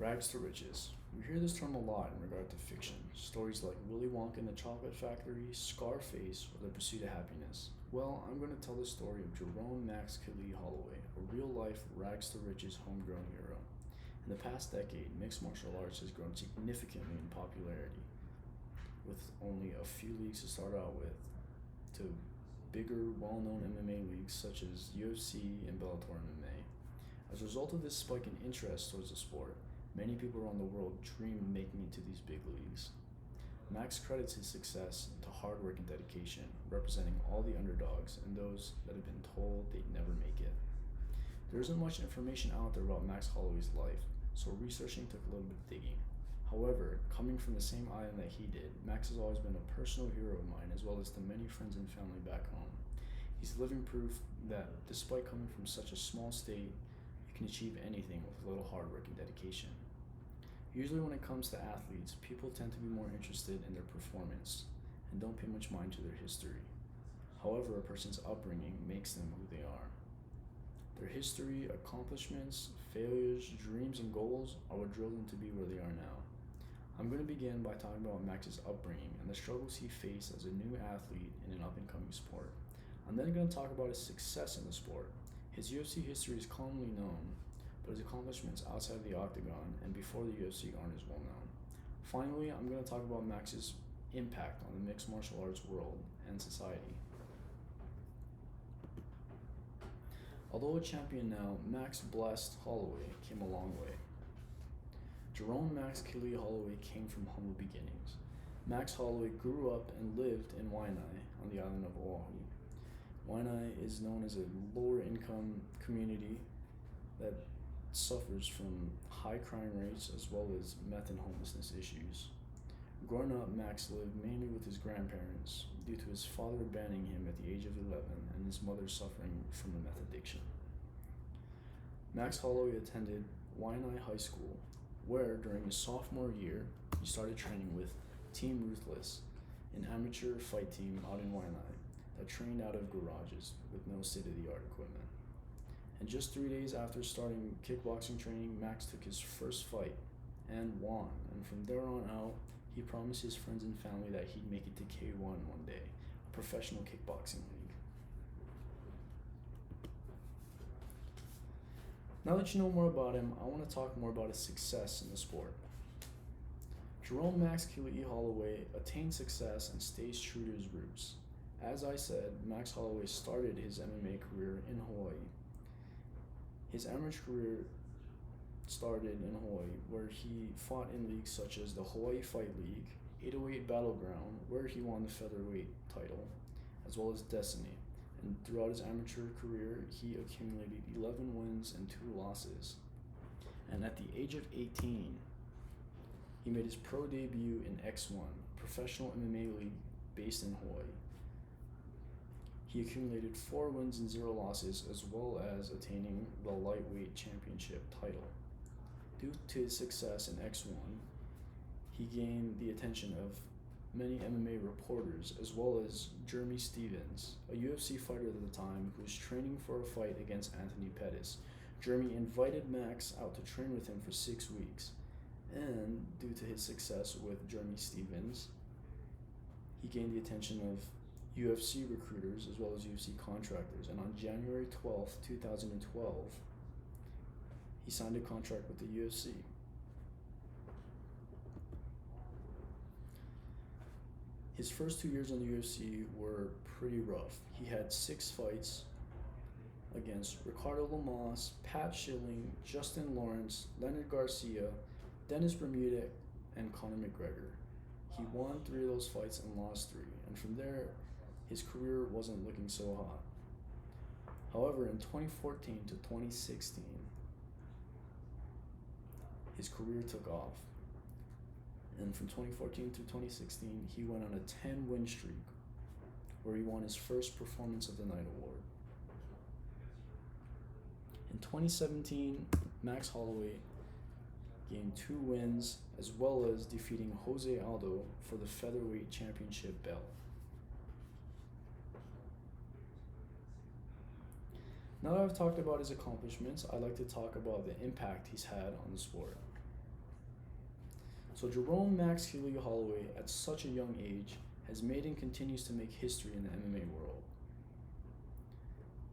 Rags to riches. We hear this term a lot in regard to fiction. Stories like Willy Wonka and the Chocolate Factory, Scarface, or The Pursuit of Happiness. Well, I'm going to tell the story of Jerome Max Khalil Holloway, a real life rags to riches homegrown hero. In the past decade, mixed martial arts has grown significantly in popularity, with only a few leagues to start out with, to bigger, well known MMA leagues such as UFC and Bellator MMA. As a result of this spike in interest towards the sport, many people around the world dream of making it to these big leagues. Max credits his success to hard work and dedication, representing all the underdogs and those that have been told they'd never make it. There isn't much information out there about Max Holloway's life, so researching took a little bit of digging. However, coming from the same island that he did, Max has always been a personal hero of mine as well as to many friends and family back home. He's living proof that despite coming from such a small state, you can achieve anything with a little hard work and dedication. Usually when it comes to athletes, people tend to be more interested in their performance and don't pay much mind to their history. However, a person's upbringing makes them who they are. Their history, accomplishments, failures, dreams, and goals are what drove them to be where they are now. I'm going to begin by talking about Max's upbringing and the struggles he faced as a new athlete in an up-and-coming sport. I'm then going to talk about his success in the sport. His UFC history is commonly known, but his accomplishments outside the octagon and before the UFC aren't as well known. Finally, I'm going to talk about Max's impact on the mixed martial arts world and society. Although a champion now, Max Blessed Holloway came a long way. Jerome Max Khalil Holloway came from humble beginnings. Max Holloway grew up and lived in Waianae on the island of Oahu. Waianae is known as a lower income community that suffers from high crime rates as well as meth and homelessness issues. Growing up, Max lived mainly with his grandparents due to his father abandoning him at the age of 11 and his mother suffering from a meth addiction. Max Holloway attended Waianae High School, where during his sophomore year, he started training with Team Ruthless, an amateur fight team out in Waianae that trained out of garages with no state-of-the-art equipment. And just 3 days after starting kickboxing training, Max took his first fight and won. And from there on out, he promised his friends and family that he'd make it to K1 one day, a professional kickboxing league. Now that you know more about him, I want to talk more about his success in the sport. Jerome Max Khalil Holloway attained success and stays true to his roots. As I said, Max Holloway started his MMA career in Hawaii. His amateur career started in Hawaii, where he fought in leagues such as the Hawaii Fight League, 808 Battleground, where he won the featherweight title, as well as Destiny. And throughout his amateur career, he accumulated 11 wins and 2 losses. And at the age of 18, he made his pro debut in X1, a professional MMA league based in Hawaii. He accumulated 4 wins and 0 losses, as well as attaining the lightweight championship title. Due to his success in X1, he gained the attention of many MMA reporters, as well as Jeremy Stevens, a UFC fighter at the time who was training for a fight against Anthony Pettis. Jeremy invited Max out to train with him for 6 weeks, and due to his success with Jeremy Stevens, he gained the attention of UFC recruiters as well as UFC contractors, and on January 12th, 2012, he signed a contract with the UFC. His first 2 years in the UFC were pretty rough. He had 6 fights against Ricardo Lamas, Pat Schilling, Justin Lawrence, Leonard Garcia, Dennis Bermuda, and Conor McGregor. He won 3 of those fights and lost 3, and from there, his career wasn't looking so hot. However, in 2014 to 2016, his career took off. And from 2014 to 2016, he went on a 10-win streak where he won his first Performance of the Night award. In 2017, Max Holloway gained 2 wins as well as defeating Jose Aldo for the featherweight championship belt. Now that I've talked about his accomplishments, I'd like to talk about the impact he's had on the sport. So Jerome Max Healy Holloway, at such a young age, has made and continues to make history in the MMA world.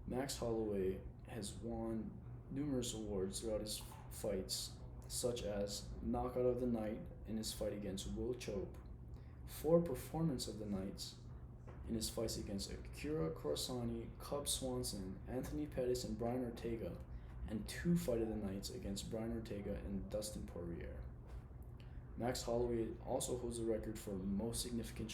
Max Holloway has won numerous awards throughout his fights, such as Knockout of the Night in his fight against Will Chope, 4 Performance of the Nights in his fights against Akira Corsani, Cub Swanson, Anthony Pettis, and Brian Ortega, and 2 Fight of the Nights against Brian Ortega and Dustin Poirier. Max Holloway also holds the record for most significant